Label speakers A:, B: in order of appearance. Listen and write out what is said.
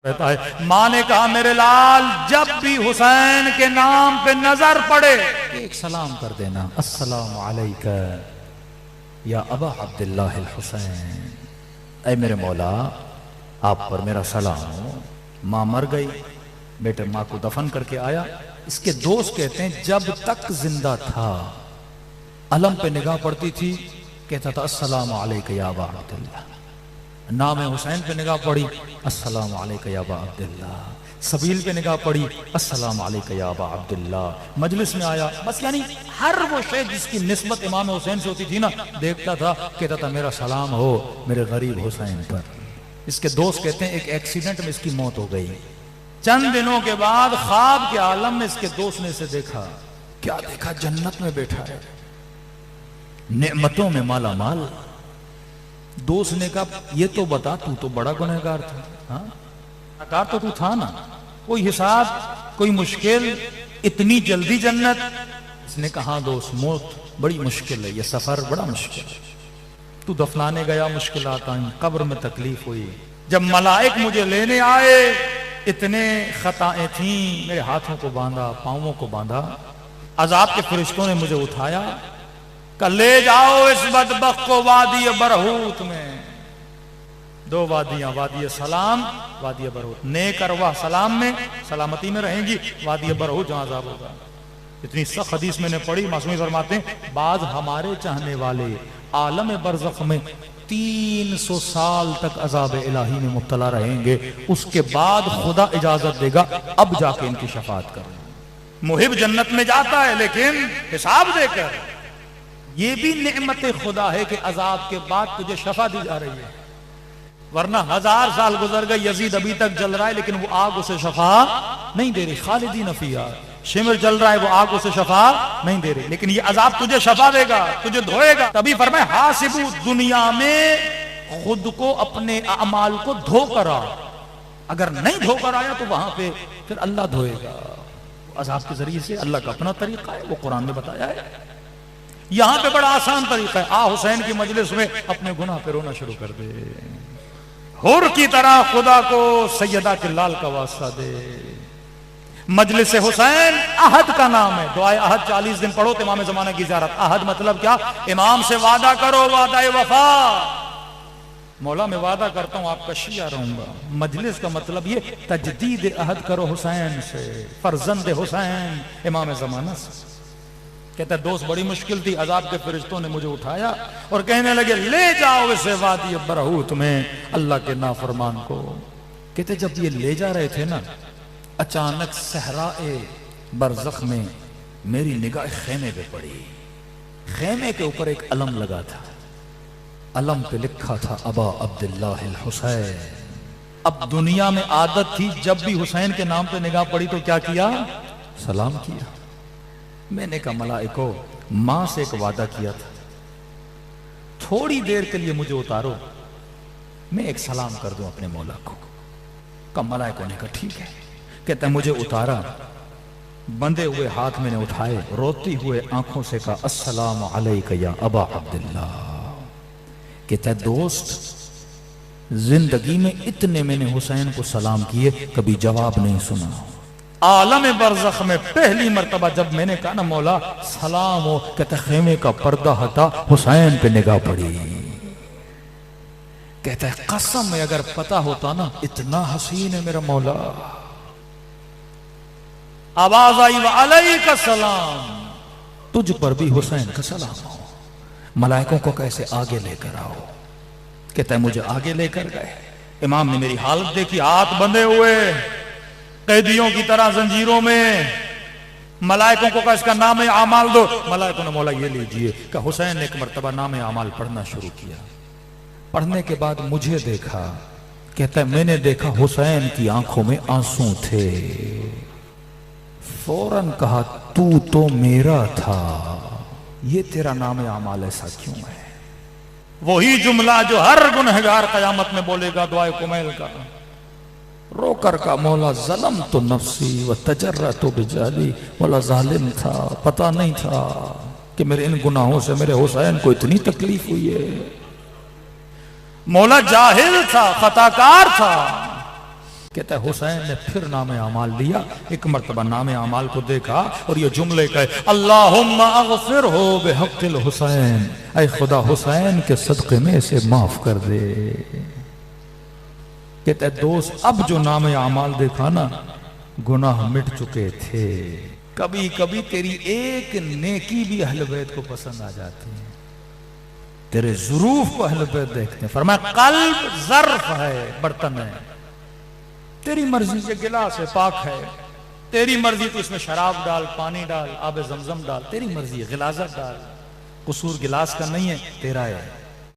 A: रहता है। माँ ने कहा मेरे लाल जब भी हुसैन के नाम पे नजर पड़े एक सलाम कर देना, अस्सलामु अलैका या अबा अब्दुल्लाह अल हुसैन। ऐ मेरे मौला आप पर मेरा सलाम हो। माँ मर गई, बेटे माँ को दफन करके आया। इसके दोस्त कहते हैं जब तक जिंदा था अलम पे निगाह पड़ती थी कहता था अस्सलामु अलैका या अबा अब्दुल्लाह। नाम हुसैन पे निगाह पड़ी अस्सलामु अलैका या अबा अब्दुल्लाह। सबील पे निगाह पड़ी अस्सलामु अलैका या अबा अब्दुल्लाह। मजलिस में आया बस यानी हर वो शय जिसकी निस्बत इमाम हुसैन से होती थी ना देखता था, कहता था मेरा सलाम हो मेरे गरीब हुसैन पर। इसके दोस्त कहते हैं एक एक्सीडेंट में इसकी मौत हो गई। चंद दिनों के बाद ख्वाब के आलम में इसके दोस्त ने इसे देखा। क्या देखा? जन्नत में बैठा है, नेमतों में माला माल। दोस्त ने कहा ये तो बता तू तो बड़ा गुनहगार था। हाँ गुनहगार तो तू था ना, कोई हिसाब कोई मुश्किल, इतनी जल्दी जन्नत? इसने कहा दोस्त मौत बड़ी मुश्किल है, ये सफर बड़ा मुश्किल है। तू दफनाने गया मुश्किलात आई, कब्र में तकलीफ हुई, जब मलाइक मुझे लेने आए इतने खताएं थी, मेरे हाथों को बांधा पांवों को बांधा, अजाब के फरिश्तों ने मुझे उठाया, कल ले जाओ इस बदबख्त को वादी बरहूत में। दो वादियां, वादी सलाम वादी बरहूत। नेक अरवाह सलाम में सलामती में रहेंगी, वादी बरहूत जहां अजाब होगा। इतनी सख्त हदीस मैंने पढ़ी, मासूमी फरमाते हैं बाज हमारे चाहने वाले आलम बरज़ख में 300 साल तक अजाब इलाही में मुब्तला रहेंगे, उसके बाद खुदा इजाजत देगा अब जाके इनकी शफाअत करो। मुहिब जन्नत में जाता है लेकिन हिसाब देकर। ये भी नेमत खुदा है कि अजाब के बाद तुझे शफा दी जा रही है, वरना 1000 साल गुजर गए यजीद अभी तक जल रहा है लेकिन वो आग उसे शफा नहीं दे रही। खालिदीन फीहा, शिमर जल रहा है वो आग उसे शफा नहीं दे रही, लेकिन ये अजाब तुझे शफा देगा, तुझे धोएगा। तभी फरमाए हासिबू, दुनिया में खुद को अपने अमाल को धोकर आ, अगर नहीं धोकर आया तो वहां पे फिर अल्लाह धोएगा अजाब के जरिए से। अल्लाह का अपना तरीका है, वो कुरान में बताया है। यहां पे बड़ा आसान तरीका है, आ हुसैन की मजलिस में अपने गुनाह पे रोना शुरू कर दे, हुर की तरह खुदा को सैयदा के लाल का वास्ता दे। मजलिस हुसैन अहद का नाम है, दुआए अहद 40 दिन पढ़ो तो इमाम ज़माना की ज़ियारत। अहद मतलब क्या? इमाम से वादा करो, वादा वफा। मौला मैं वादा करता हूं आपका शिया रहूंगा। मजलिस का मतलब ये तजदीद अहद करो हुसैन से, फर्जंद हुसैन इमाम ज़माना से। कहता है दोस्त बड़ी मुश्किल थी, अजाब के फरिश्तों ने मुझे उठाया और कहने लगे ले जाओ इसे वादी बरहूत में अल्लाह के नाफरमान को। कहते जब ये ले जा रहे थे ना, अचानक सहराए बरज़ख में मेरी निगाह खेमे पे पड़ी। खेमे के ऊपर एक अलम लगा था, अलम पे लिखा था अबा अब्दुल्लाह अल हुसैन। अब दुनिया में आदत थी जब भी हुसैन के नाम पे निगाह पड़ी तो क्या किया? सलाम किया। मैंने कहा मलाइको, मां से एक वादा किया था, थोड़ी देर के लिए मुझे उतारो, मैं एक सलाम कर दूं अपने मौला को। कहा मलाइकों ने कहा ठीक है। कहता है मुझे उतारा, बंधे हुए हाथ मैंने उठाए, रोती हुए आंखों से कहा अस्सलामु अलैका या अबा अब्दुल्लाह। कहता है दोस्त जिंदगी में इतने मैंने हुसैन को सलाम किए, कभी जवाब नहीं सुना। आलम बरज़ख में पहली मर्तबा जब मैंने कहा ना मौला सलाम हो, कहते खेमे का पर्दा हटा, हुसैन पे निगाह पड़ी। कहता है कसम में अगर पता होता ना इतना हसीन है मेरा मौला। आवाज आई व अलैका सलाम, तुझ पर भी हुसैन का सलाम हो। मलाइकों को कैसे आगे लेकर आओ। कहता है मुझे आगे लेकर गए, इमाम ने मेरी हालत देखी, हाथ बंधे हुए कैदियों की तरह जंजीरों में। मलाइकों को कहा इसका नाम आमाल दो। मलाइकों ने मौला ये लीजिए। का हुसैन ने एक मर्तबा नाम आमाल पढ़ना शुरू किया। पढ़ने के बाद मुझे देखा, कहता है मैंने देखा हुसैन की आंखों में आंसू थे। फौरन कहा तू तो मेरा था, ये तेरा नाम आमाल ऐसा क्यों है? वही जुमला जो हर गुनहगार कयामत में बोलेगा, दुआए कुमैल का, रोकर का मौला ज़लम तो नफ्सी व तजर्रा तो बिजाली। मौला जालिम था, पता नहीं था कि मेरे इन गुनाहों से मेरे हुसैन को इतनी तकलीफ हुई है। मौला जाहिल था, खताकार था, कहता है हुसैन ने फिर नामे अमाल लिया, एक मर्तबा नामे अमाल को देखा और ये जुमले कहे, अल्लाहुम्मा अग़फ़िरहु बिहक़्क़िल हुसैन, ऐ खुदा हुसैन के सदक़े में इसे माफ कर दे। कहता है दोस्त अब जो नामे अमाल देखा ना, गुनाह मिट चुके थे। कभी कभी तेरी एक नेकी भी अहले बैत को पसंद आ जाती है, तेरे ज़ुरूफ को अहले बैत देखते हैं। फरमाया कल्ब ज़र्फ़ है, बर्तन है, तेरी मर्जी से गिलास है, पाक है, तेरी मर्जी तो इसमें शराब डाल, पानी डाल, आब ज़मज़म डाल, तेरी मर्जी है, गिलास डाल, कसूर गिलास का नहीं है, तेरा है।